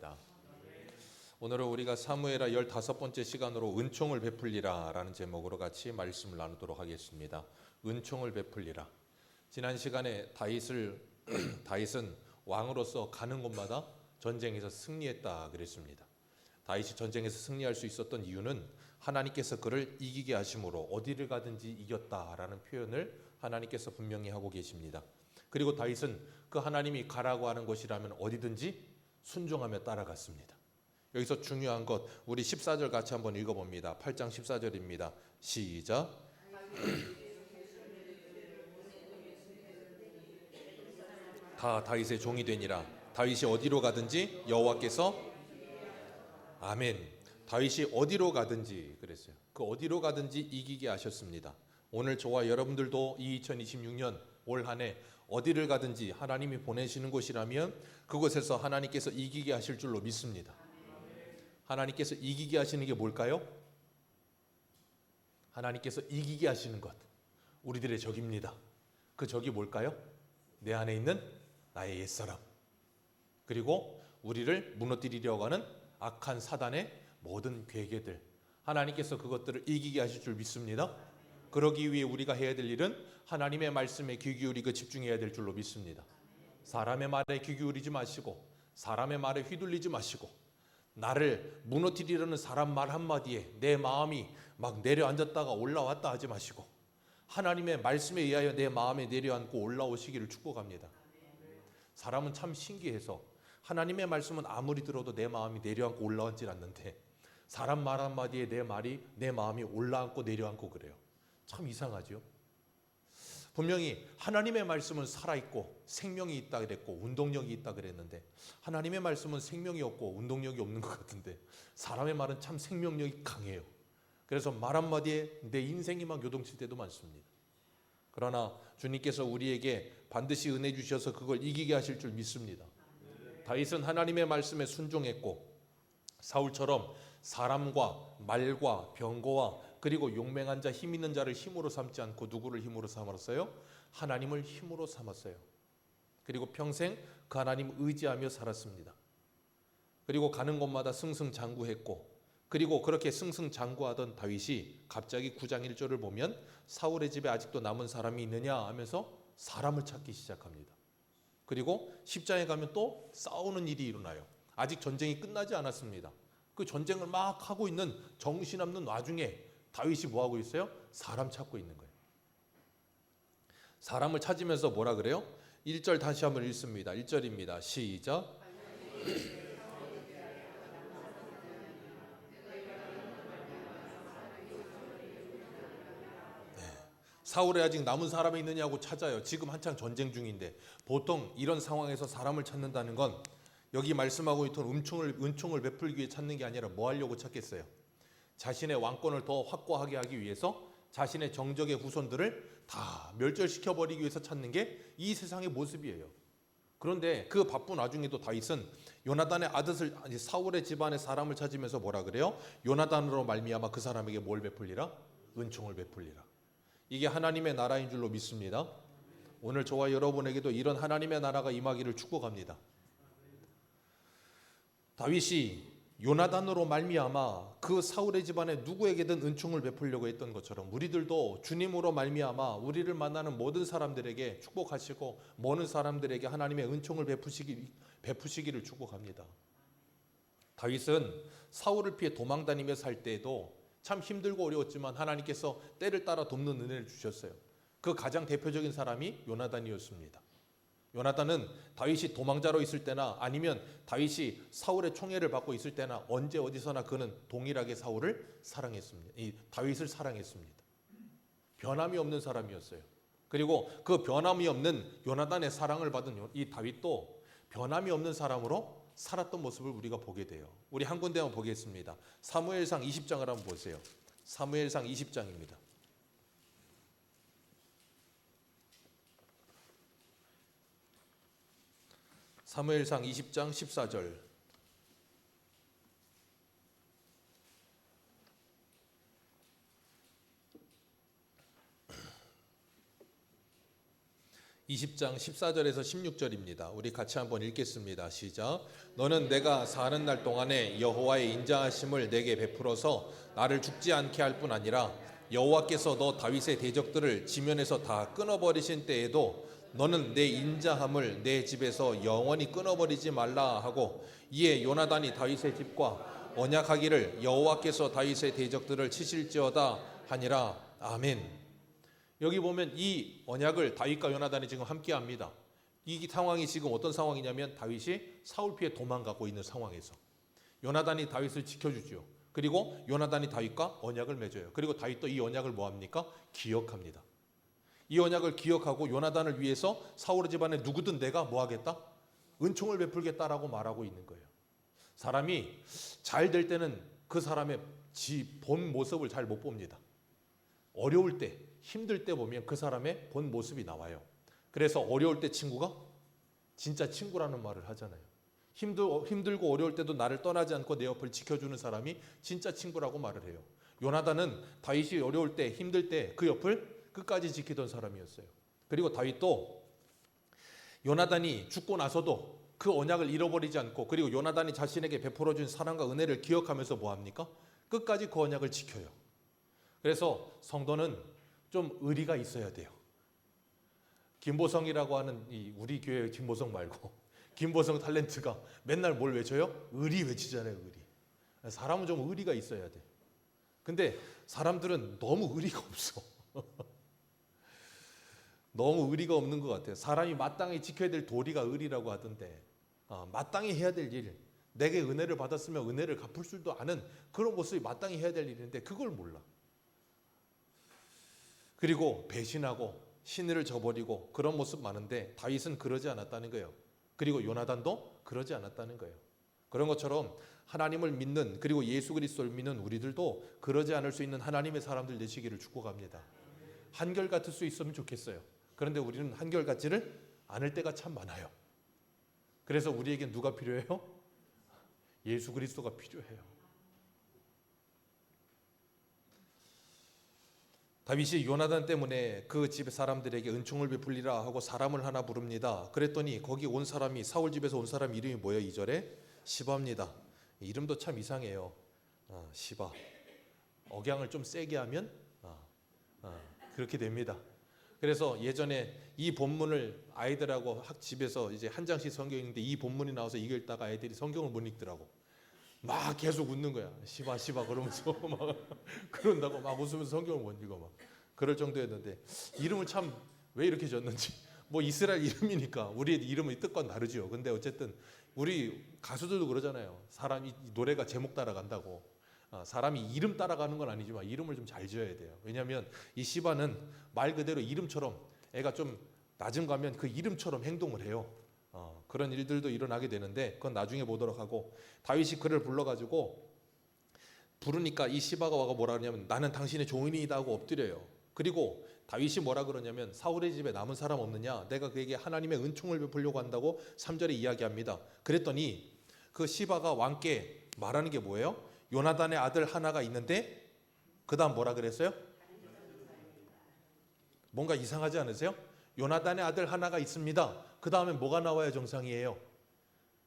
축복합니다. 오늘은 우리가 사무엘하 15번째 시간으로 은총을 베풀리라 라는 제목으로 같이 말씀을 나누도록 하겠습니다. 은총을 베풀리라. 지난 시간에 다윗은 왕으로서 가는 곳마다 전쟁에서 승리했다 그랬습니다. 다윗이 전쟁에서 승리할 수 있었던 이유는 하나님께서 그를 이기게 하심으로 어디를 가든지 이겼다라는 표현을 하나님께서 분명히 하고 계십니다. 그리고 다윗은 그 하나님이 가라고 하는 곳이라면 어디든지 순종하며 따라갔습니다. 여기서 중요한 것, 우리 14절 같이 한번 읽어봅니다. 8장 14절입니다. 시작. 다 다윗의 종이 되니라. 다윗이 어디로 가든지 여호와께서 아멘. 다윗이 어디로 가든지 그랬어요. 그 어디로 가든지 이기게 하셨습니다. 오늘 저와 여러분들도 이 2026년 올 한 해 어디를 가든지 하나님이 보내시는 곳이라면 그곳에서 하나님께서 이기게 하실 줄로 믿습니다. 하나님께서 이기게 하시는 게 뭘까요? 하나님께서 이기게 하시는 것, 우리들의 적입니다. 그 적이 뭘까요? 내 안에 있는 나의 옛사람, 그리고 우리를 무너뜨리려고 하는 악한 사단의 모든 괴계들, 하나님께서 그것들을 이기게 하실 줄 믿습니다. 그러기 위해 우리가 해야 될 일은 하나님의 말씀에 귀 기울이고 집중해야 될 줄로 믿습니다. 사람의 말에 귀 기울이지 마시고 사람의 말에 휘둘리지 마시고 나를 무너뜨리려는 사람 말 한마디에 내 마음이 막 내려앉았다가 올라왔다 하지 마시고 하나님의 말씀에 의하여 내 마음에 내려앉고 올라오시기를 축복합니다. 사람은 참 신기해서 하나님의 말씀은 아무리 들어도 내 마음이 내려앉고 올라앉질 않는데 사람 말 한마디에 내 마음이 올라앉고 내려앉고 그래요. 참 이상하죠. 분명히 하나님의 말씀은 살아있고 생명이 있다 그랬고 운동력이 있다 그랬는데 하나님의 말씀은 생명이 없고 운동력이 없는 것 같은데 사람의 말은 참 생명력이 강해요. 그래서 말 한마디에 내 인생이 막 요동칠 때도 많습니다. 그러나 주님께서 우리에게 반드시 은혜 주셔서 그걸 이기게 하실 줄 믿습니다. 다윗은 하나님의 말씀에 순종했고 사울처럼 사람과 말과 병거와 그리고 용맹한 자, 힘 있는 자를 힘으로 삼지 않고 누구를 힘으로 삼았어요? 하나님을 힘으로 삼았어요. 그리고 평생 그 하나님 의지하며 살았습니다. 그리고 가는 곳마다 승승장구했고 그리고 그렇게 승승장구하던 다윗이 갑자기 9장 1절을 보면 사울의 집에 아직도 남은 사람이 있느냐 하면서 사람을 찾기 시작합니다. 그리고 10장에 가면 또 싸우는 일이 일어나요. 아직 전쟁이 끝나지 않았습니다. 그 전쟁을 막 하고 있는 정신없는 와중에 다윗이 뭐하고 있어요? 사람 찾고 있는 거예요. 사람을 찾으면서 뭐라 그래요? 1절 다시 한번 읽습니다. 1절입니다. 시작. 사울에 아직 남은 사람이 있느냐고 찾아요. 지금 한창 전쟁 중인데 보통 이런 상황에서 사람을 찾는다는 건 여기 말씀하고 있던 은총을 베풀기 위해 찾는 게 아니라 뭐 하려고 찾겠어요? 자신의 왕권을 더 확고하게 하기 위해서 자신의 정적의 후손들을 다 멸절시켜버리기 위해서 찾는 게 이 세상의 모습이에요. 그런데 그 바쁜 와중에도 다윗은 요나단의 아들 사울의 집안의 사람을 찾으면서 뭐라 그래요? 요나단으로 말미암아 그 사람에게 뭘 베풀리라? 은총을 베풀리라. 이게 하나님의 나라인 줄로 믿습니다. 오늘 저와 여러분에게도 이런 하나님의 나라가 임하기를 축복합니다. 다윗이 요나단으로 말미암아 그 사울의 집안에 누구에게든 은총을 베풀려고 했던 것처럼 우리들도 주님으로 말미암아 우리를 만나는 모든 사람들에게 축복하시고 모든 사람들에게 하나님의 은총을 베푸시기를 축복합니다. 다윗은 사울을 피해 도망다니며 살 때에도 참 힘들고 어려웠지만 하나님께서 때를 따라 돕는 은혜를 주셨어요. 그 가장 대표적인 사람이 요나단이었습니다. 요나단은 다윗이 도망자로 있을 때나 아니면 다윗이 사울의 총애를 받고 있을 때나 언제 어디서나 그는 동일하게 사울을 사랑했습니다. 다윗을 사랑했습니다. 변함이 없는 사람이었어요. 그리고 그 변함이 없는 요나단의 사랑을 받은 이 다윗도 변함이 없는 사람으로 살았던 모습을 우리가 보게 돼요. 우리 한 군데만 보겠습니다. 사무엘상 20장을 한번 보세요. 사무엘상 20장입니다. 사무엘상 20장 14절. 20장 14절에서 16절입니다. 우리 같이 한번 읽겠습니다. 시작. 너는 내가 사는 날 동안에 여호와의 인자하심을 내게 베풀어서 나를 죽지 않게 할 뿐 아니라 여호와께서 너 다윗의 대적들을 지면에서 다 끊어버리신 때에도 너는 내 인자함을 내 집에서 영원히 끊어버리지 말라 하고, 이에 요나단이 다윗의 집과 언약하기를 여호와께서 다윗의 대적들을 치실지어다 하니라. 아멘. 여기 보면 이 언약을 다윗과 요나단이 지금 함께 합니다. 이 상황이 지금 어떤 상황이냐면 다윗이 사울 피해 도망가고 있는 상황에서 요나단이 다윗을 지켜주죠. 그리고 요나단이 다윗과 언약을 맺어요. 그리고 다윗도 이 언약을 뭐합니까? 기억합니다. 이 언약을 기억하고 요나단을 위해서 사울의 집안에 누구든 내가 뭐하겠다? 은총을 베풀겠다라고 말하고 있는 거예요. 사람이 잘 될 때는 그 사람의 본 모습을 잘 못 봅니다. 어려울 때, 힘들 때 보면 그 사람의 본 모습이 나와요. 그래서 어려울 때 친구가 진짜 친구라는 말을 하잖아요. 힘들고 어려울 때도 나를 떠나지 않고 내 옆을 지켜주는 사람이 진짜 친구라고 말을 해요. 요나단은 다윗이 어려울 때, 힘들 때 그 옆을 끝까지 지키던 사람이었어요. 그리고 다윗도 요나단이 죽고 나서도 그 언약을 잃어버리지 않고, 그리고 요나단이 자신에게 베풀어준 사랑과 은혜를 기억하면서 뭐합니까? 끝까지 그 언약을 지켜요. 그래서 성도는 좀 의리가 있어야 돼요. 김보성이라고 하는 우리 교회 김보성 말고 김보성 탤런트가 맨날 뭘 외쳐요? 의리 외치잖아요. 의리. 사람은 좀 의리가 있어야 돼. 근데 사람들은 너무 의리가 없어. 너무 의리가 없는 것 같아요. 사람이 마땅히 지켜야 될 도리가 의리라고 하던데, 마땅히 해야 될 일, 내게 은혜를 받았으면 은혜를 갚을 줄도 아는 그런 모습이 마땅히 해야 될 일인데 그걸 몰라. 그리고 배신하고 신의를 저버리고 그런 모습 많은데 다윗은 그러지 않았다는 거예요. 그리고 요나단도 그러지 않았다는 거예요. 그런 것처럼 하나님을 믿는, 그리고 예수 그리스도를 믿는 우리들도 그러지 않을 수 있는 하나님의 사람들 되시기를 축복합니다. 한결같을 수 있으면 좋겠어요. 그런데 우리는 한결같지를 않을 때가 참 많아요. 그래서 우리에겐 누가 필요해요? 예수 그리스도가 필요해요. 다윗이 요나단 때문에 그 집 사람들에게 은총을 베풀리라 하고 사람을 하나 부릅니다. 그랬더니 거기 온 사람이, 사울 집에서 온 사람 이름이 뭐예요? 2절에 시바입니다. 이름도 참 이상해요. 시바. 억양을 좀 세게 하면 그렇게 됩니다. 그래서 예전에 이 본문을 아이들하고 집에서 이제 한 장씩 성경 읽는데 이 본문이 나와서 이거 읽다가 아이들이 성경을 못 읽더라고. 막 계속 웃는 거야. 시바 시바 그러면서 막 그런다고 막 웃으면서 성경을 못 읽어 막 그럴 정도였는데, 이름을 참 왜 이렇게 졌는지. 뭐 이스라엘 이름이니까 우리의 이름의 뜻과 다르지요. 근데 어쨌든 우리 가수들도 그러잖아요. 사람이 노래가 제목 따라간다고. 사람이 이름 따라가는 건 아니지만 이름을 좀 잘 지어야 돼요. 왜냐하면 이 시바는 말 그대로 이름처럼, 애가 좀 낮은 가면 그 이름처럼 행동을 해요. 그런 일들도 일어나게 되는데 그건 나중에 보도록 하고, 다윗이 그를 불러가지고 부르니까 이 시바가 와가 뭐라 그러냐면 나는 당신의 종인이다 하고 엎드려요. 그리고 다윗이 뭐라 그러냐면 사울의 집에 남은 사람 없느냐, 내가 그에게 하나님의 은총을 베풀려고 한다고 3절에 이야기합니다. 그랬더니 그 시바가 왕께 말하는 게 뭐예요? 요나단의 아들 하나가 있는데, 그 다음 뭐라 그랬어요? 뭔가 이상하지 않으세요? 요나단의 아들 하나가 있습니다. 그 다음에 뭐가 나와야 정상이에요?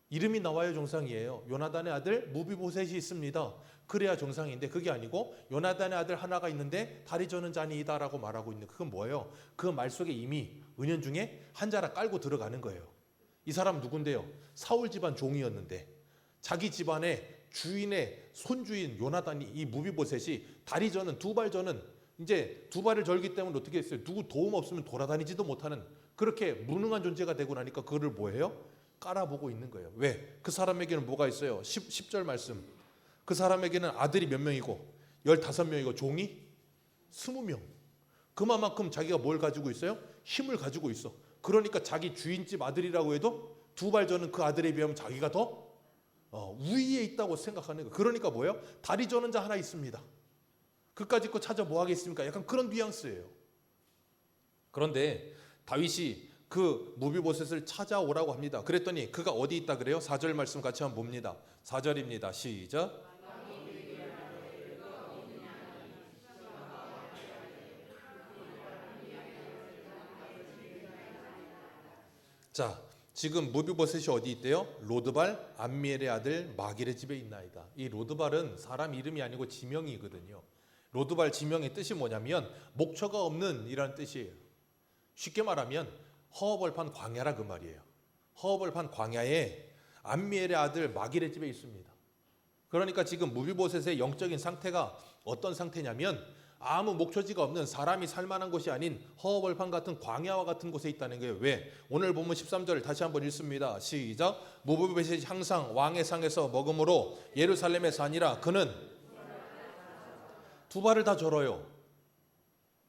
이름이 나와야 정상이에요. 요나단의 아들 무비보셋이 있습니다. 그래야 정상인데 그게 아니고 요나단의 아들 하나가 있는데 다리 저는 자니이다 라고 말하고 있는, 그건 뭐예요? 그 말 속에 이미 은연중에 한 자락 깔고 들어가는 거예요. 이 사람 누군데요? 사울 집안 종이었는데 자기 집안의 주인의 손주인 요나단이, 이 무비보셋이 다리 저는, 두 발 저는, 이제 두 발을 절기 때문에 어떻게 했어요? 누구 도움 없으면 돌아다니지도 못하는 그렇게 무능한 존재가 되고 나니까 그거를 뭐예요? 깔아보고 있는 거예요. 왜? 그 사람에게는 뭐가 있어요? 10절 말씀. 그 사람에게는 아들이 몇 명이고 15명이고 종이 20명. 그만큼 자기가 뭘 가지고 있어요? 힘을 가지고 있어. 그러니까 자기 주인집 아들이라고 해도 두 발 저는 그 아들에 비하면 자기가 더 우위에 있다고 생각하는 거예요. 그러니까 뭐예요? 다리 저는 자 하나 있습니다. 그까짓 거 찾아 뭐 하겠습니까? 약간 그런 뉘앙스예요. 그런데 다윗이 그 무비보셋을 찾아오라고 합니다. 그랬더니 그가 어디 있다 그래요? 4절 말씀 같이 한번 봅니다. 4절입니다. 시작. 자, 지금 무비보셋이 어디 있대요? 로드발 암미엘의 아들 마길의 집에 있나이다. 이 로드발은 사람 이름이 아니고 지명이거든요. 로드발 지명의 뜻이 뭐냐면 목처가 없는 이라는 뜻이에요. 쉽게 말하면 허허벌판 광야라 그 말이에요. 허허벌판 광야에 암미엘의 아들 마길의 집에 있습니다. 그러니까 지금 무비보셋의 영적인 상태가 어떤 상태냐면 아무 목초지가 없는 사람이 살만한 곳이 아닌 허허벌판 같은 광야와 같은 곳에 있다는 거예요. 왜? 오늘 본문 13절 다시 한번 읽습니다. 시작. 무비보셋이 항상 왕의 상에서 먹음으로 예루살렘에 사니라. 그는 두 발을 다 절어요.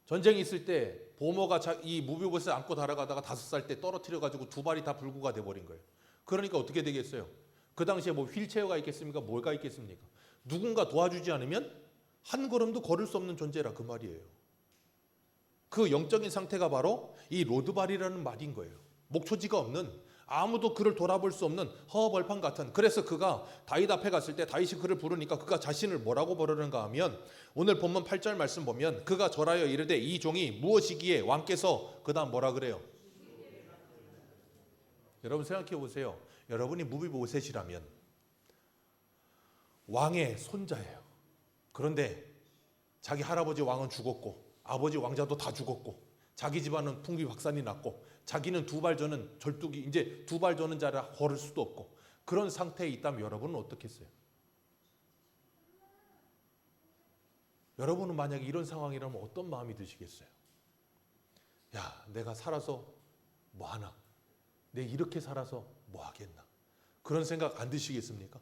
전쟁이 있을 때 보모가 이 무비보셋을 안고 달아가다가 5살 때 떨어뜨려가지고 두 발이 다 불구가 돼버린 거예요. 그러니까 어떻게 되겠어요? 그 당시에 뭐 휠체어가 있겠습니까? 뭐가 있겠습니까? 누군가 도와주지 않으면 한 걸음도 걸을 수 없는 존재라 그 말이에요. 그 영적인 상태가 바로 이 로드발이라는 말인 거예요. 목초지가 없는, 아무도 그를 돌아볼 수 없는 허허벌판 같은. 그래서 그가 다윗 앞에 갔을 때 다윗이 그를 부르니까 그가 자신을 뭐라고 부르는가 하면 오늘 본문 8절 말씀 보면 그가 절하여 이르되 이 종이 무엇이기에 왕께서 그 다음 뭐라 그래요? 여러분 생각해 보세요. 여러분이 무비보셋이라면 왕의 손자예요. 그런데 자기 할아버지 왕은 죽었고 아버지 왕자도 다 죽었고 자기 집안은 풍비박산이 났고 자기는 두 발 저는 절뚝이 이제 두 발 저는 자를 걸을 수도 없고 그런 상태에 있다면 여러분은 어떻겠어요? 여러분은 만약에 이런 상황이라면 어떤 마음이 드시겠어요? 야, 내가 살아서 뭐 하나? 내 이렇게 살아서 뭐 하겠나? 그런 생각 안 드시겠습니까?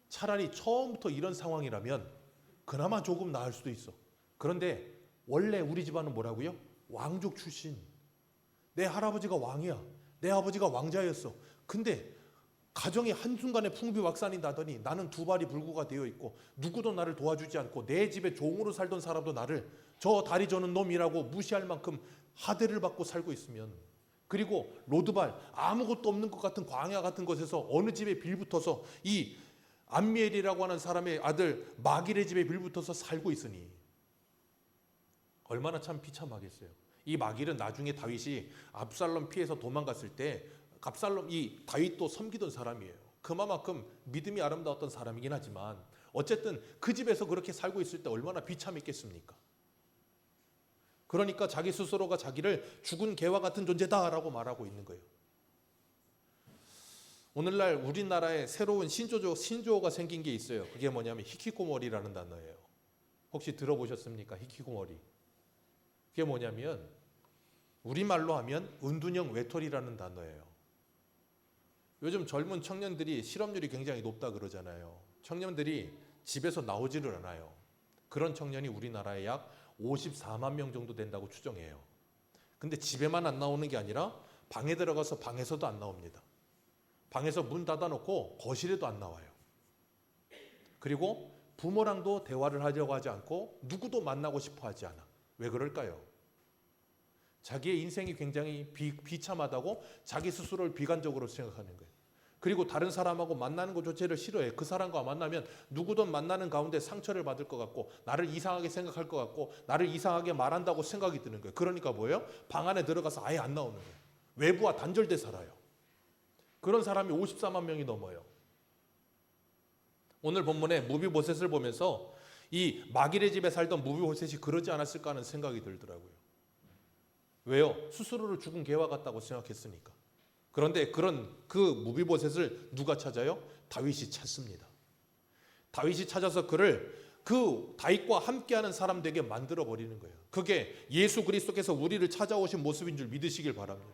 차라리 처음부터 이런 상황이라면 그나마 조금 나을 수도 있어. 그런데 원래 우리 집안은 뭐라고요? 왕족 출신. 내 할아버지가 왕이야. 내 아버지가 왕자였어. 근데 가정이 한순간에 풍비박산이 나더니 나는 두 발이 불구가 되어 있고 누구도 나를 도와주지 않고 내 집에 종으로 살던 사람도 나를 저 다리 저는 놈이라고 무시할 만큼 하대를 받고 살고 있으면, 그리고 로드발 아무것도 없는 것 같은 광야 같은 곳에서 어느 집에 빌붙어서 이 암미엘이라고 하는 사람의 아들 마길의 집에 빌붙어서 살고 있으니 얼마나 참 비참하겠어요. 이 마길은 나중에 다윗이 압살롬 피해서 도망갔을 때 이 다윗도 섬기던 사람이에요. 그만큼 믿음이 아름다웠던 사람이긴 하지만 어쨌든 그 집에서 그렇게 살고 있을 때 얼마나 비참했겠습니까? 그러니까 자기 스스로가 자기를 죽은 개와 같은 존재다라고 말하고 있는 거예요. 오늘날 우리나라에 새로운 신조어가 생긴 게 있어요. 그게 뭐냐면 히키코모리라는 단어예요. 혹시 들어보셨습니까? 히키코모리. 그게 뭐냐면 우리말로 하면 은둔형 외톨이라는 단어예요. 요즘 젊은 청년들이 실업률이 굉장히 높다 그러잖아요. 청년들이 집에서 나오지를 않아요. 그런 청년이 우리나라에 약 54만 명 정도 된다고 추정해요. 근데 집에만 안 나오는 게 아니라 방에 들어가서 방에서도 안 나옵니다. 방에서 문 닫아놓고 거실에도 안 나와요. 그리고 부모랑도 대화를 하려고 하지 않고 누구도 만나고 싶어 하지 않아. 왜 그럴까요? 자기의 인생이 굉장히 비참하다고 자기 스스로를 비관적으로 생각하는 거예요. 그리고 다른 사람하고 만나는 것 자체를 싫어해. 그 사람과 만나면 누구든 만나는 가운데 상처를 받을 것 같고 나를 이상하게 생각할 것 같고 나를 이상하게 말한다고 생각이 드는 거예요. 그러니까 뭐예요? 방 안에 들어가서 아예 안 나오는 거예요. 외부와 단절돼 살아요. 그런 사람이 54만 명이 넘어요. 오늘 본문에 무비보셋을 보면서 이 마길의 집에 살던 무비보셋이 그러지 않았을까 하는 생각이 들더라고요. 왜요? 스스로를 죽은 개와 같다고 생각했으니까. 그런데 그 무비보셋을 누가 찾아요? 다윗이 찾습니다. 다윗이 찾아서 그를 그 다윗과 함께하는 사람 되게 만들어 버리는 거예요. 그게 예수 그리스도께서 우리를 찾아오신 모습인 줄 믿으시길 바랍니다.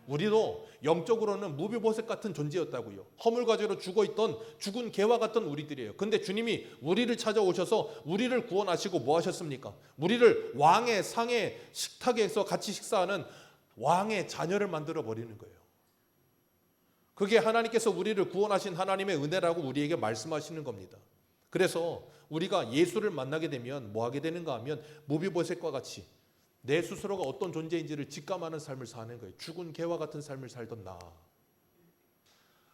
우리도 영적으로는 무비보셋 같은 존재였다고요. 허물과제로 죽어있던 죽은 개와 같던 우리들이에요. 근데 주님이 우리를 찾아오셔서 우리를 구원하시고 뭐 하셨습니까? 우리를 왕의 상의 식탁에서 같이 식사하는 왕의 자녀를 만들어 버리는 거예요. 그게 하나님께서 우리를 구원하신 하나님의 은혜라고 우리에게 말씀하시는 겁니다. 그래서 우리가 예수를 만나게 되면 뭐 하게 되는가 하면 무비보셋과 같이 내 스스로가 어떤 존재인지를 직감하는 삶을 사는 거예요. 죽은 개와 같은 삶을 살던 나,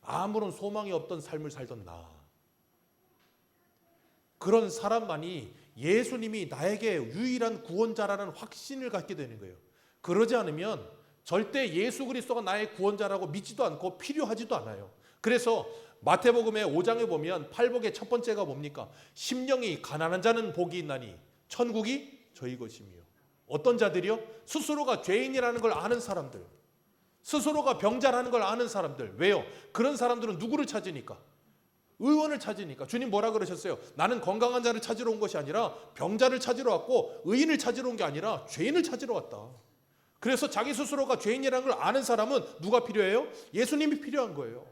아무런 소망이 없던 삶을 살던 나, 그런 사람만이 예수님이 나에게 유일한 구원자라는 확신을 갖게 되는 거예요. 그러지 않으면 절대 예수 그리스도가 나의 구원자라고 믿지도 않고 필요하지도 않아요. 그래서 마태복음의 5장에 보면 팔복의 첫 번째가 뭡니까? 심령이 가난한 자는 복이 있나니 천국이 저희 것이며. 어떤 자들이요? 스스로가 죄인이라는 걸 아는 사람들, 스스로가 병자라는 걸 아는 사람들. 왜요? 그런 사람들은 누구를 찾으니까? 의원을 찾으니까. 주님 뭐라 그러셨어요? 나는 건강한 자를 찾으러 온 것이 아니라 병자를 찾으러 왔고, 의인을 찾으러 온 게 아니라 죄인을 찾으러 왔다. 그래서 자기 스스로가 죄인이라는 걸 아는 사람은 누가 필요해요? 예수님이 필요한 거예요.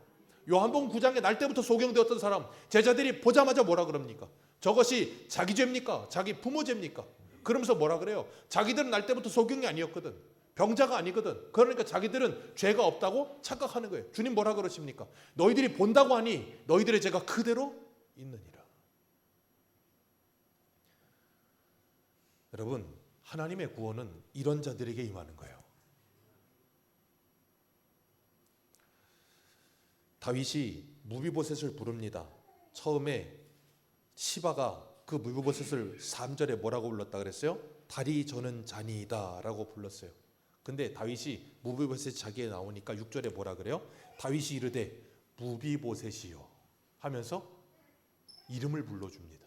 요한복음 9장에 날 때부터 소경되었던 사람, 제자들이 보자마자 뭐라 그럽니까? 저것이 자기 죄입니까? 자기 부모 죄입니까? 그러면서 뭐라 그래요? 자기들은 날 때부터 소경이 아니었거든. 병자가 아니거든. 그러니까 자기들은 죄가 없다고 착각하는 거예요. 주님 뭐라 그러십니까? 너희들이 본다고 하니 너희들의 죄가 그대로 있느니라. 여러분, 하나님의 구원은 이런 자들에게 임하는 거예요. 다윗이 무비보셋을 부릅니다. 처음에 시바가 그 무비보셋을 3절에 뭐라고 불렀다 그랬어요? 다리 저는 자니이다 라고 불렀어요. 근데 다윗이 무비보셋이 자기에 나오니까 6절에 뭐라 그래요? 다윗이 이르되 무비보셋이요 하면서 이름을 불러줍니다.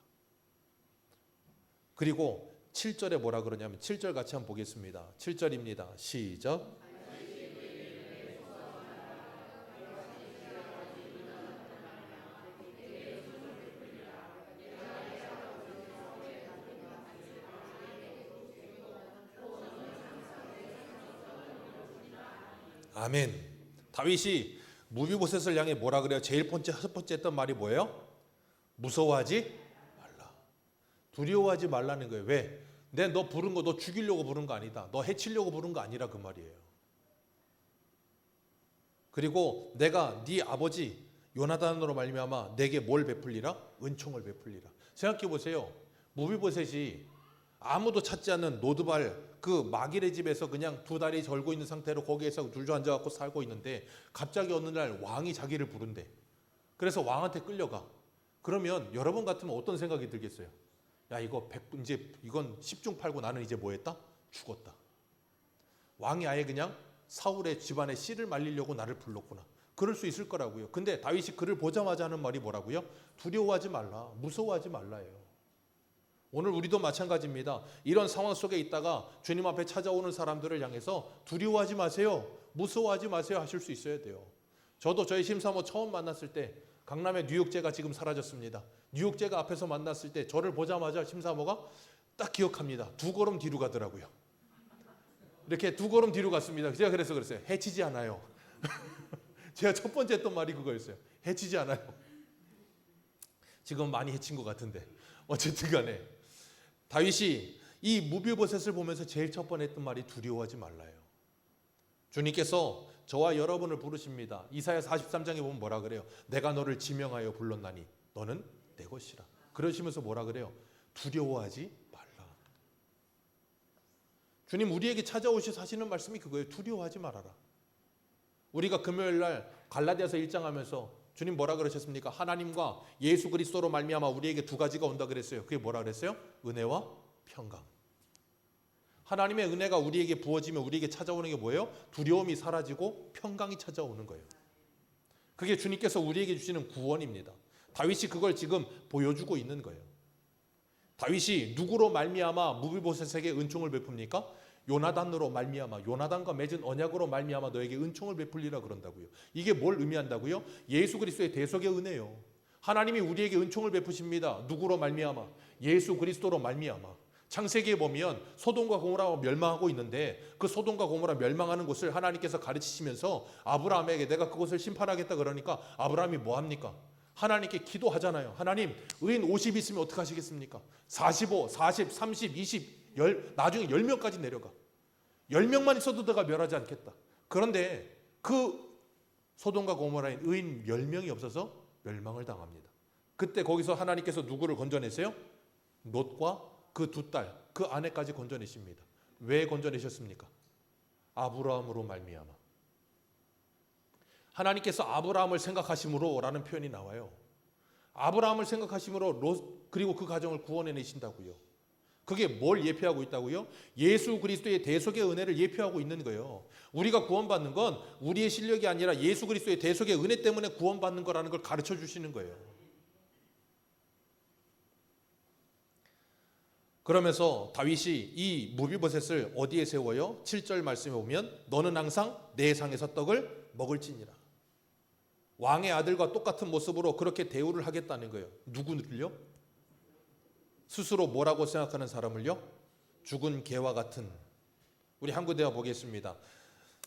그리고 7절에 뭐라 그러냐면 7절 같이 한번 보겠습니다. 7절입니다. 시작. 아멘. 다윗이 무비보셋을 향해 뭐라 그래요? 제일 첫 번째 했던 말이 뭐예요? 무서워하지 말라. 두려워하지 말라는 거예요. 왜? 너 부른 거 너 죽이려고 부른 거 아니다. 너 해치려고 부른 거 아니라 그 말이에요. 그리고 내가 네 아버지 요나단으로 말미암아 내게 뭘 베풀리라? 은총을 베풀리라. 생각해 보세요. 무비보셋이 아무도 찾지 않는 노드발 그 마길의 집에서 그냥 두 다리 절고 있는 상태로 거기에서 둘주 앉아갖고 살고 있는데 갑자기 어느 날 왕이 자기를 부른대. 그래서 왕한테 끌려가. 그러면 여러분 같으면 어떤 생각이 들겠어요? 야, 이제 이건 10중 8구 나는 이제 뭐 했다? 죽었다. 왕이 아예 그냥 사울의 집안에 씨를 말리려고 나를 불렀구나. 그럴 수 있을 거라고요. 근데 다윗이 그를 보자마자 하는 말이 뭐라고요? 두려워하지 말라. 무서워하지 말라예요. 오늘 우리도 마찬가지입니다. 이런 상황 속에 있다가 주님 앞에 찾아오는 사람들을 향해서 두려워하지 마세요. 무서워하지 마세요 하실 수 있어야 돼요. 저도 저희 심사모 처음 만났을 때 강남의 뉴욕제가 지금 사라졌습니다. 뉴욕제가 앞에서 만났을 때 저를 보자마자 심사모가 딱 기억합니다. 두 걸음 뒤로 가더라고요. 이렇게 두 걸음 뒤로 갔습니다. 제가 그래서 그랬어요. 해치지 않아요. 제가 첫 번째 했던 말이 그거였어요. 해치지 않아요. 지금 많이 해친 것 같은데 어쨌든 간에 다윗이 이 무비보셋을 보면서 제일 첫 번에 했던 말이 두려워하지 말라요. 주님께서 저와 여러분을 부르십니다. 이사야 43장에 보면 뭐라 그래요? 내가 너를 지명하여 불렀나니 너는 내 것이라. 그러시면서 뭐라 그래요? 두려워하지 말라. 주님 우리에게 찾아오셔서 하시는 말씀이 그거예요. 두려워하지 말아라. 우리가 금요일 날 갈라디아서 1장 하면서 주님 뭐라 그러셨습니까? 하나님과 예수 그리스도로 말미암아 우리에게 두 가지가 온다 그랬어요. 그게 뭐라 그랬어요? 은혜와 평강. 하나님의 은혜가 우리에게 부어지면 우리에게 찾아오는 게 뭐예요? 두려움이 사라지고 평강이 찾아오는 거예요. 그게 주님께서 우리에게 주시는 구원입니다. 다윗이 그걸 지금 보여주고 있는 거예요. 다윗이 누구로 말미암아 무비보셋에게 은총을 베풉니까? 요나단으로 말미암아, 요나단과 맺은 언약으로 말미암아 너에게 은총을 베풀리라 그런다고요. 이게 뭘 의미한다고요? 예수 그리스도의 대속의 은혜요. 하나님이 우리에게 은총을 베푸십니다. 누구로 말미암아? 예수 그리스도로 말미암아. 창세기에 보면 소돔과 고모라가 멸망하고 있는데 그 소돔과 고모라 멸망하는 곳을 하나님께서 가르치시면서 아브라함에게 내가 그곳을 심판하겠다 그러니까 아브라함이 뭐 합니까? 하나님께 기도하잖아요. 하나님, 의인 50 있으면 어떻게 하시겠습니까? 45, 40, 30, 20 나중에 10명까지 내려가. 10명만 있어도 내가 멸하지 않겠다. 그런데 그 소돔과 고모라인 의인 10명이 없어서 멸망을 당합니다. 그때 거기서 하나님께서 누구를 건져내세요? 롯과 그 두 딸, 그 아내까지 건져내십니다. 왜 건져내셨습니까? 아브라함으로 말미암아. 하나님께서 아브라함을 생각하심으로 라는 표현이 나와요. 아브라함을 생각하심으로 롯 그리고 그 가정을 구원해내신다고요. 그게 뭘 예표하고 있다고요? 예수 그리스도의 대속의 은혜를 예표하고 있는 거예요. 우리가 구원받는 건 우리의 실력이 아니라 예수 그리스도의 대속의 은혜 때문에 구원받는 거라는 걸 가르쳐 주시는 거예요. 그러면서 다윗이 이 무비보셋을 어디에 세워요? 7절 말씀에 보면 너는 항상 내 상에서 떡을 먹을지니라. 왕의 아들과 똑같은 모습으로 그렇게 대우를 하겠다는 거예요. 누구를요? 스스로 뭐라고 생각하는 사람을요? 죽은 개와 같은. 우리 한국대화 보겠습니다.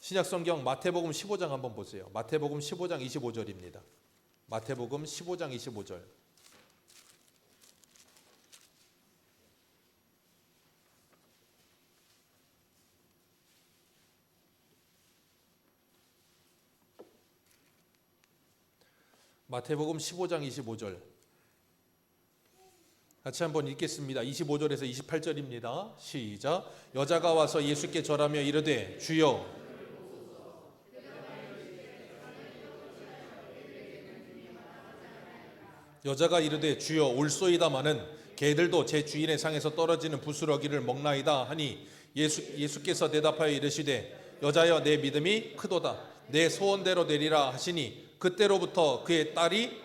신약성경 마태복음 15장 한번 보세요. 마태복음 15장 25절입니다. 마태복음 15장 25절. 마태복음 15장 25절. 같이 한번 읽겠습니다. 25절에서 28절입니다. 시작. 여자가 와서 예수께 절하며 이르되 주여. 여자가 이르되 주여 올소이다마는 개들도 제 주인의 상에서 떨어지는 부스러기를 먹나이다 하니 예수께서 대답하여 이르시되 여자여 내 믿음이 크도다. 내 소원대로 되리라 하시니 그때로부터 그의 딸이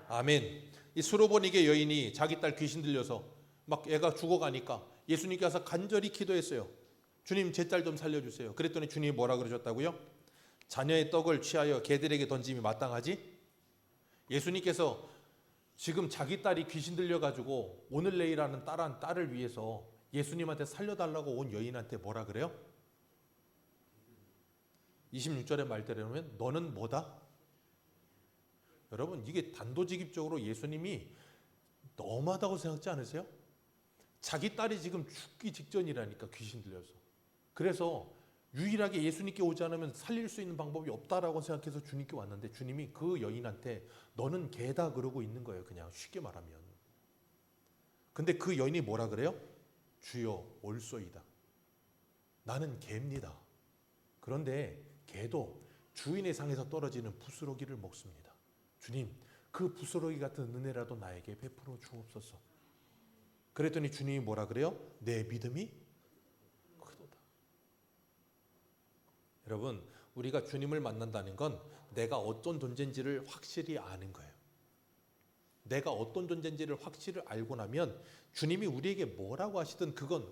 아멘. 이 수로보니게 여인이 자기 딸 귀신 들려서 막 애가 죽어가니까 예수님께 와서 간절히 기도했어요. 주님 제 딸 좀 살려주세요. 그랬더니 주님이 뭐라 그러셨다고요? 자녀의 떡을 취하여 개들에게 던짐이 마땅하지? 예수님께서 지금 자기 딸이 귀신 들려가지고 오늘 내일 하는 딸을 위해서 예수님한테 살려달라고 온 여인한테 뭐라 그래요? 26절의 말대로면 너는 뭐다? 여러분 이게 단도직입적으로 예수님이 너무하다고 생각지 않으세요? 자기 딸이 지금 죽기 직전이라니까 귀신 들려서. 그래서 유일하게 예수님께 오지 않으면 살릴 수 있는 방법이 없다라고 생각해서 주님께 왔는데 주님이 그 여인한테 너는 개다 그러고 있는 거예요. 그냥 쉽게 말하면. 근데 그 여인이 뭐라 그래요? 주여 올소이다. 나는 개입니다. 그런데 개도 주인의 상에서 떨어지는 부스러기를 먹습니다. 주님, 그 부스러기 같은 은혜라도 나에게 베풀어 주옵소서. 그랬더니 주님이 뭐라 그래요? 내 믿음이 크도다. 여러분, 우리가 주님을 만난다는 건 내가 어떤 존재인지를 확실히 아는 거예요. 내가 어떤 존재인지를 확실히 알고 나면 주님이 우리에게 뭐라고 하시든 그건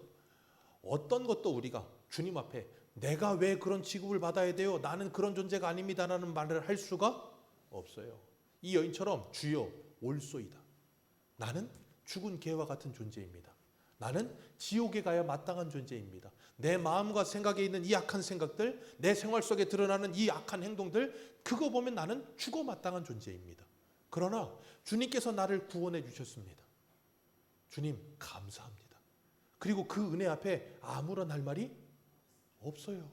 어떤 것도 우리가 주님 앞에 내가 왜 그런 취급을 받아야 돼요? 나는 그런 존재가 아닙니다라는 말을 할 수가 없어요. 이 여인처럼 주여 올소이다. 나는 죽은 개와 같은 존재입니다. 나는 지옥에 가야 마땅한 존재입니다. 내 마음과 생각에 있는 이 악한 생각들, 내 생활 속에 드러나는 이 악한 행동들, 그거 보면 나는 죽어 마땅한 존재입니다. 그러나 주님께서 나를 구원해 주셨습니다. 주님 감사합니다. 그리고 그 은혜 앞에 아무런 할 말이 없어요.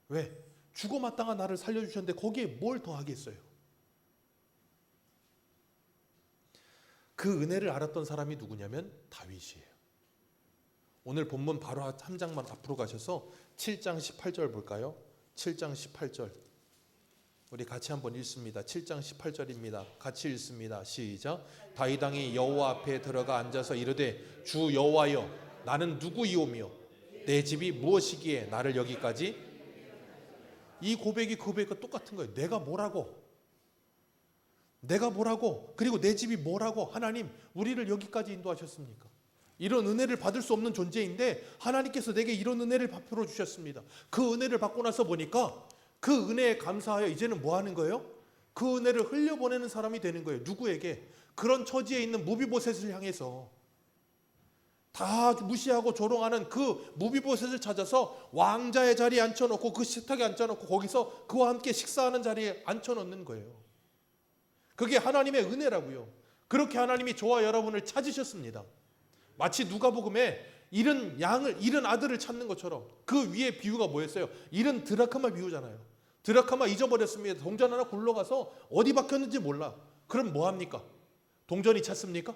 왜? 죽어 마땅한 나를 살려주셨는데 거기에 뭘 더 하겠어요? 그 은혜를 알았던 사람이 누구냐면 다윗이에요. 오늘 본문 바로 한 장만 앞으로 가셔서 7장 18절 볼까요? 7장 18절. 우리 같이 한번 읽습니다. 7장 18절입니다. 같이 읽습니다. 시작. 다윗 왕이 여호와 앞에 들어가 앉아서 이르되 주 여호와여 나는 누구이오며 내 집이 무엇이기에 나를 여기까지. 이 고백이 그 고백과 똑같은 거예요. 내가 뭐라고 그리고 내 집이 뭐라고 하나님 우리를 여기까지 인도하셨습니까? 이런 은혜를 받을 수 없는 존재인데 하나님께서 내게 이런 은혜를 베풀어 주셨습니다. 그 은혜를 받고 나서 보니까 그 은혜에 감사하여 이제는 뭐 하는 거예요? 그 은혜를 흘려보내는 사람이 되는 거예요. 누구에게? 그런 처지에 있는 무비보셋을 향해서. 다 무시하고 조롱하는 그 무비보셋을 찾아서 왕자의 자리에 앉혀놓고 그 식탁에 앉혀놓고 거기서 그와 함께 식사하는 자리에 앉혀놓는 거예요. 그게 하나님의 은혜라고요. 그렇게 하나님이 저와 여러분을 찾으셨습니다. 마치 누가복음에 잃은 아들을 찾는 것처럼. 그 위에 비유가 뭐였어요? 잃은 드라크마 비유잖아요. 드라크마 잊어버렸습니다. 동전 하나 굴러가서 어디 박혔는지 몰라. 그럼 뭐 합니까? 동전이 찾습니까?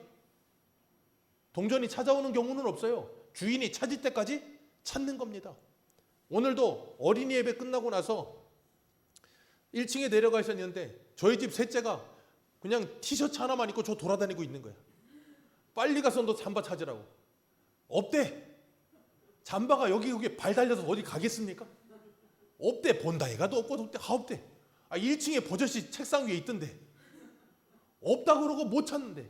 동전이 찾아오는 경우는 없어요. 주인이 찾을 때까지 찾는 겁니다. 오늘도 어린이 예배 끝나고 나서 1층에 내려가 있었는데 저희 집 셋째가 그냥 티셔츠 하나만 입고 저 돌아다니고 있는 거야. 빨리 가서 너 잠바 찾으라고. 없대. 잠바가 여기 발 달려서 어디 가겠습니까? 없대. 본다 해가도 없대. 없대. 1층에 버젓이 책상 위에 있던데. 없다 그러고 못 찾는데.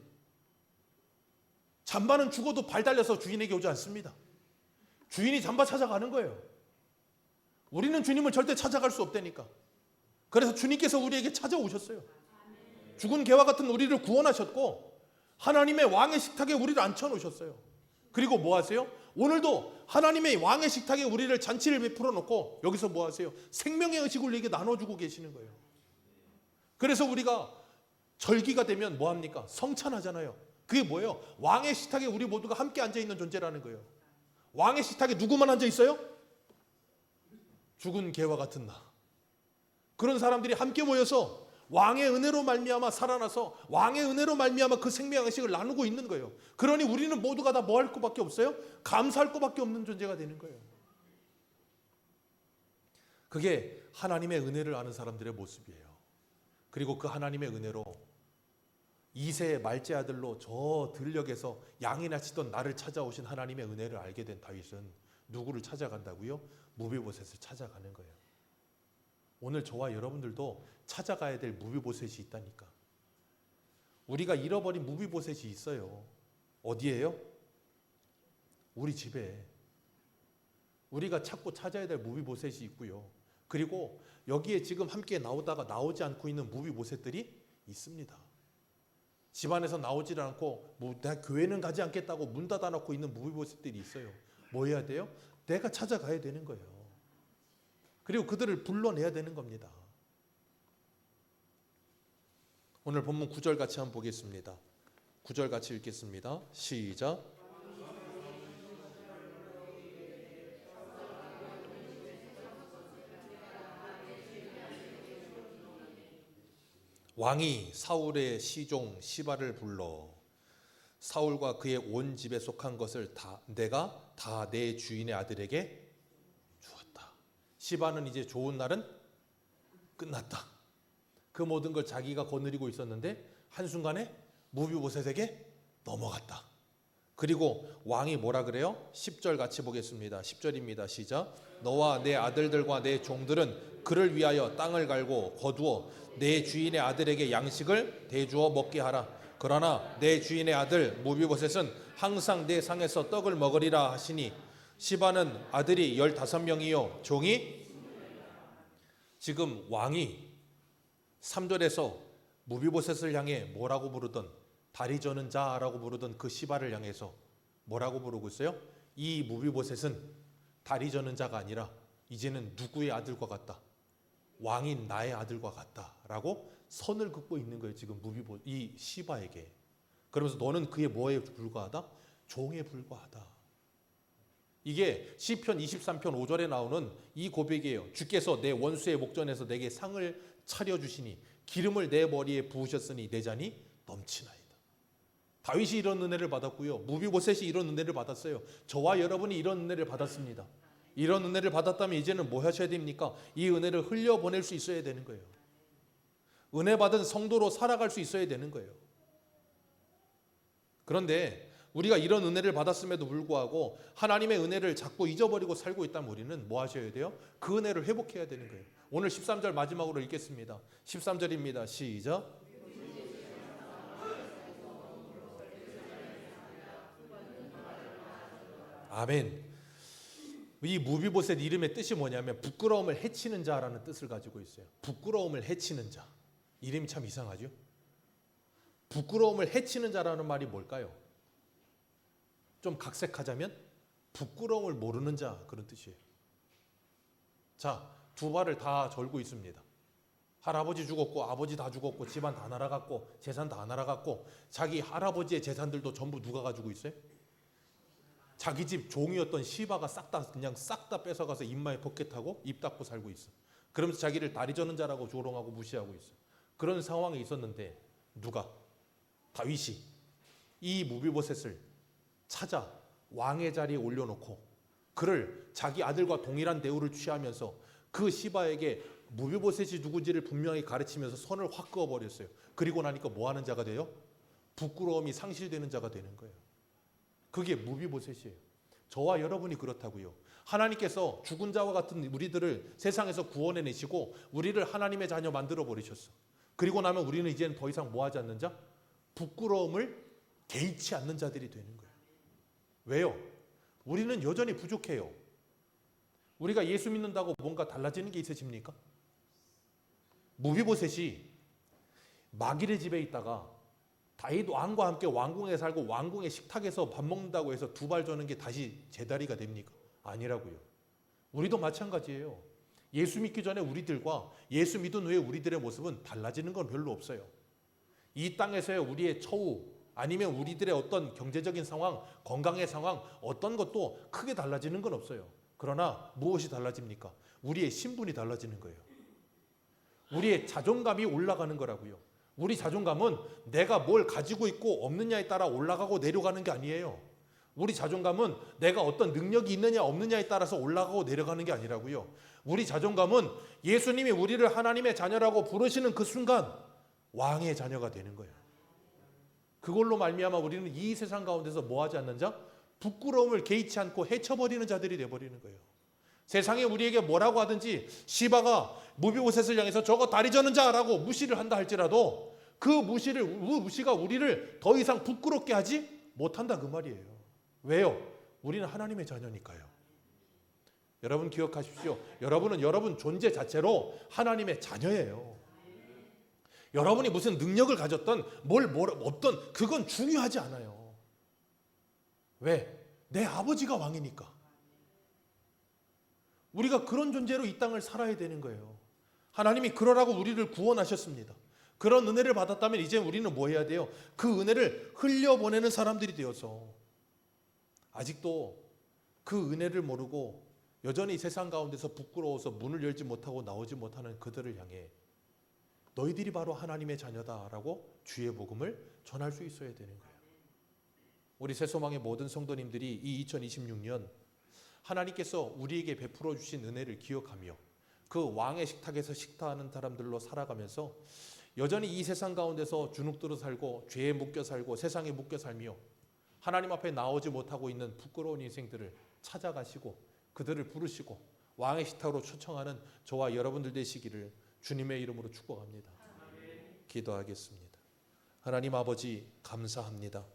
잠바는 죽어도 발 달려서 주인에게 오지 않습니다. 주인이 잠바 찾아가는 거예요. 우리는 주님을 절대 찾아갈 수 없다니까. 그래서 주님께서 우리에게 찾아오셨어요. 죽은 개와 같은 우리를 구원하셨고 하나님의 왕의 식탁에 우리를 앉혀놓으셨어요. 그리고 뭐 하세요? 오늘도 하나님의 왕의 식탁에 우리를 잔치를 베풀어 놓고 여기서 뭐 하세요? 생명의 의식을 우리에게 나눠주고 계시는 거예요. 그래서 우리가 절기가 되면 뭐 합니까? 성찬하잖아요. 그게 뭐예요? 왕의 식탁에 우리 모두가 함께 앉아있는 존재라는 거예요. 왕의 식탁에 누구만 앉아있어요? 죽은 개와 같은 나. 그런 사람들이 함께 모여서 왕의 은혜로 말미암아 살아나서 왕의 은혜로 말미암아 그 생명의 의식을 나누고 있는 거예요. 그러니 우리는 모두가 다 뭐 할 것밖에 없어요? 감사할 것밖에 없는 존재가 되는 거예요. 그게 하나님의 은혜를 아는 사람들의 모습이에요. 그리고 그 하나님의 은혜로 이새의 말째 아들로 저 들녘에서 양이나 치던 나를 찾아오신 하나님의 은혜를 알게 된 다윗은 누구를 찾아간다고요? 무비보셋을 찾아가는 거예요. 오늘 저와 여러분들도 찾아가야 될 무비보셋이 있다니까. 우리가 잃어버린 무비보셋이 있어요. 어디예요? 우리 집에. 우리가 찾고 찾아야 될 무비보셋이 있고요. 그리고 여기에 지금 함께 나오다가 나오지 않고 있는 무비보셋들이 있습니다. 집안에서 나오질 않고 내가 교회는 가지 않겠다고 문 닫아놓고 있는 무비보셋들이 있어요. 뭐 해야 돼요? 내가 찾아가야 되는 거예요. 그리고 그들을 불러내야 되는 겁니다. 오늘 본문 9절 같이 한번 보겠습니다. 9절 같이 읽겠습니다. 시작. 왕이 사울의 시종 시바를 불러 사울과 그의 온 집에 속한 것을 내가 다 내 주인의 아들에게 주었다. 시바는 이제 좋은 날은 끝났다. 그 모든 걸 자기가 거느리고 있었는데 한순간에 무비보셋에게 넘어갔다. 그리고 왕이 뭐라 그래요? 10절 같이 보겠습니다. 10절입니다. 시작. 너와 내 아들들과 내 종들은 그를 위하여 땅을 갈고 거두어 내 주인의 아들에게 양식을 대주어 먹게 하라. 그러나 내 주인의 아들 무비보셋은 항상 내 상에서 떡을 먹으리라 하시니 시바는 아들이 15명이요 종이. 지금 왕이 3절에서 무비보셋을 향해 뭐라고 부르던, 다리 저는 자라고 부르던 그 시바를 향해서 뭐라고 부르고 있어요? 이 무비보셋은 다리 저는 자가 아니라 이제는 누구의 아들과 같다? 왕인 나의 아들과 같다라고 선을 긋고 있는 거예요. 지금 이 시바에게. 그러면서 너는 그의 뭐에 불과하다? 종에 불과하다. 이게 시편 23편 5절에 나오는 이 고백이에요. 주께서 내 원수의 목전에서 내게 상을 차려주시니 기름을 내 머리에 부으셨으니 내 잔이 넘치나이다. 다윗이 이런 은혜를 받았고요. 무비보셋이 이런 은혜를 받았어요. 저와 여러분이 이런 은혜를 받았습니다. 이런 은혜를 받았다면 이제는 뭐 하셔야 됩니까? 이 은혜를 흘려보낼 수 있어야 되는 거예요. 은혜 받은 성도로 살아갈 수 있어야 되는 거예요. 그런데 우리가 이런 은혜를 받았음에도 불구하고 하나님의 은혜를 자꾸 잊어버리고 살고 있다면 우리는 뭐 하셔야 돼요? 그 은혜를 회복해야 되는 거예요. 오늘 13절 마지막으로 읽겠습니다. 13절입니다. 시작. 아멘. 이 무비보셋 이름의 뜻이 뭐냐면 부끄러움을 해치는 자라는 뜻을 가지고 있어요. 부끄러움을 해치는 자. 이름이 참 이상하죠? 부끄러움을 해치는 자라는 말이 뭘까요? 좀 각색하자면 부끄러움을 모르는 자, 그런 뜻이에요. 자, 두 발을 다 절고 있습니다. 할아버지 죽었고 아버지 다 죽었고 집안 다 날아갔고 재산 다 날아갔고 자기 할아버지의 재산들도 전부 누가 가지고 있어요? 자기 집 종이었던 시바가 싹 다 뺏어가서 입마에 버켓하고 입 닫고 살고 있어. 그러면서 자기를 다리 저는 자라고 조롱하고 무시하고 있어. 그런 상황에 있었는데 누가? 다윗이 이 무비보셋을 찾아 왕의 자리에 올려놓고 그를 자기 아들과 동일한 대우를 취하면서 그 시바에게 무비보셋이 누군지를 분명히 가르치면서 선을 확 그어버렸어요. 그리고 나니까 뭐 하는 자가 돼요? 부끄러움이 상실되는 자가 되는 거예요. 그게 무비보셋이에요. 저와 여러분이 그렇다고요. 하나님께서 죽은 자와 같은 우리들을 세상에서 구원해내시고 우리를 하나님의 자녀 만들어 버리셨어. 그리고 나면 우리는 이제는 더 이상 뭐하지 않는 자? 부끄러움을 개의치 않는 자들이 되는 거예요. 왜요? 우리는 여전히 부족해요. 우리가 예수 믿는다고 뭔가 달라지는 게 있으십니까? 무비보셋이 마길의 집에 있다가 다윗 왕과 함께 왕궁에 살고 왕궁의 식탁에서 밥 먹는다고 해서 두 발 저는 게 다시 제다리가 됩니까? 아니라고요. 우리도 마찬가지예요. 예수 믿기 전에 우리들과 예수 믿은 후에 우리들의 모습은 달라지는 건 별로 없어요. 이 땅에서의 우리의 처우 아니면 우리들의 어떤 경제적인 상황, 건강의 상황 어떤 것도 크게 달라지는 건 없어요. 그러나 무엇이 달라집니까? 우리의 신분이 달라지는 거예요. 우리의 자존감이 올라가는 거라고요. 우리 자존감은 내가 뭘 가지고 있고 없느냐에 따라 올라가고 내려가는 게 아니에요. 우리 자존감은 내가 어떤 능력이 있느냐 없느냐에 따라서 올라가고 내려가는 게 아니라고요. 우리 자존감은 예수님이 우리를 하나님의 자녀라고 부르시는 그 순간 왕의 자녀가 되는 거예요. 그걸로 말미암아 우리는 이 세상 가운데서 뭐하지 않는 자? 부끄러움을 개의치 않고 헤쳐버리는 자들이 되어버리는 거예요. 세상에 우리에게 뭐라고 하든지 시바가 무비보셋을 향해서 저거 다리 저는 자라고 무시를 한다 할지라도 그 무시가 우리를 더 이상 부끄럽게 하지 못한다 그 말이에요. 왜요? 우리는 하나님의 자녀니까요. 여러분 기억하십시오. 여러분은 여러분 존재 자체로 하나님의 자녀예요. 여러분이 무슨 능력을 가졌던 없던 그건 중요하지 않아요. 왜? 내 아버지가 왕이니까. 우리가 그런 존재로 이 땅을 살아야 되는 거예요. 하나님이 그러라고 우리를 구원하셨습니다. 그런 은혜를 받았다면 이제 우리는 뭐 해야 돼요? 그 은혜를 흘려보내는 사람들이 되어서 아직도 그 은혜를 모르고 여전히 세상 가운데서 부끄러워서 문을 열지 못하고 나오지 못하는 그들을 향해 너희들이 바로 하나님의 자녀다라고 주의 복음을 전할 수 있어야 되는 거예요. 우리 새소망의 모든 성도님들이 이 2026년 하나님께서 우리에게 베풀어 주신 은혜를 기억하며 그 왕의 식탁에서 식사하는 사람들로 살아가면서 여전히 이 세상 가운데서 주눅들어 살고 죄에 묶여 살고 세상에 묶여 살며 하나님 앞에 나오지 못하고 있는 부끄러운 인생들을 찾아가시고 그들을 부르시고 왕의 식탁으로 초청하는 저와 여러분들 되시기를 주님의 이름으로 축복합니다. 기도하겠습니다. 하나님 아버지 감사합니다.